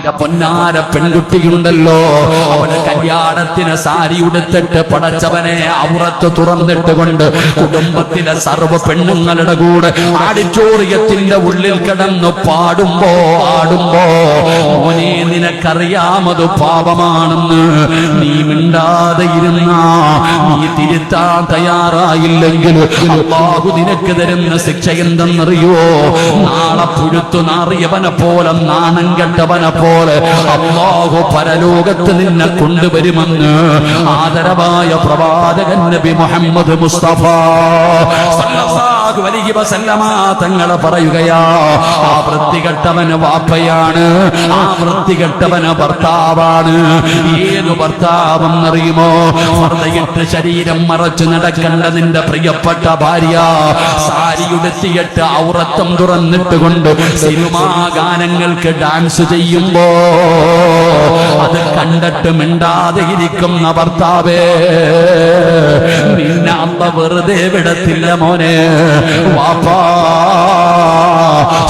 നിന്റെ പൊന്നാര പെൺകുട്ടിയുണ്ടല്ലോ, അവന് കല്യാണത്തിന് സാരി ഉടുത്തിട്ട് പടച്ചവനെ ഔറത്ത് തുറന്നിട്ട് കൊണ്ട് കുടുംബത്തിലെ സർവ്വ പെണ്ണുങ്ങളുടെ കൂടെ ആഡിറ്റോറിയത്തിന്റെ ഉള്ളിൽ കിടന്നു പാടുമ്പോ മോനെ നിനക്കറിയാമത് പാപമാണെന്ന്. നീ മിണ്ടാതെ ഇരുന്ന, നീ തിരുത്താൻ തയ്യാറായില്ലെങ്കിൽ അല്ലാഹു നിനക്ക് തരുന്ന ശിക്ഷ എന്തെന്നറിയോ? നാളെ പുഴുത്തു നാറിയവനെ പോലെ, നാണം കെട്ടവനെ പോലെ അല്ലാഹു പരലോകത്ത് നിന്നെ കൊണ്ടുവരുമെന്ന് ആദരവായ പ്രവാചകൻ നബി മുഹമ്മദ് മുസ്തഫ സല്ലല്ലാഹു അലൈഹി വസല്ലമ തങ്ങളെ പറയുകയാ. ആ വൃത്തികെട്ടവന് വാപ്പയാണ്, ആ വൃത്തികെട്ടവന് ഭർത്താവാണ്. ഏത് ഭർത്താവെന്നറിയുമോ? ഫർദയിട്ട് ശരീരം മറച്ചു നടക്കേണ്ട നിന്റെ പ്രിയപ്പെട്ട ഭാര്യ സാരിയുടുത്തിയിട്ട് ഔറത്തം തുറന്നിട്ട് കൊണ്ട് സിനിമാ ഗാനങ്ങൾക്ക് ഡാൻസ് ചെയ്യുമ്പോ അത് കണ്ടിട്ട് മിണ്ടാതെ ഇരിക്കുന്ന ഭർത്താവേ, നിന്നെ അമ്മ വെറുതെ വിടത്തില്ല മോനെ. വാപ്പാ,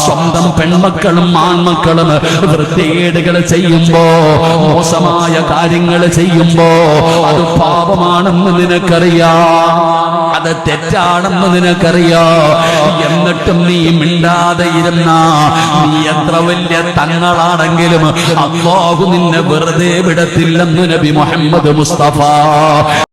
സ്വന്തം പെൺമക്കളും ആൺമക്കളും വൃത്തികേടുകൾ ചെയ്യുമ്പോ, മോശമായ കാര്യങ്ങൾ ചെയ്യുമ്പോ അത് പാപമാണെന്ന് നിനക്കറിയാം, അത് തെറ്റാണെന്ന് നിനക്കറിയാം. എന്നിട്ടും നീ മിണ്ടാതെ ഇരുന്ന, നീ എത്ര വലിയ തങ്ങളാണെങ്കിലും അല്ലാഹു നിന്നെ വെറുതെ വിടത്തില്ലെന്ന് നബി മുഹമ്മദ് മുസ്തഫ.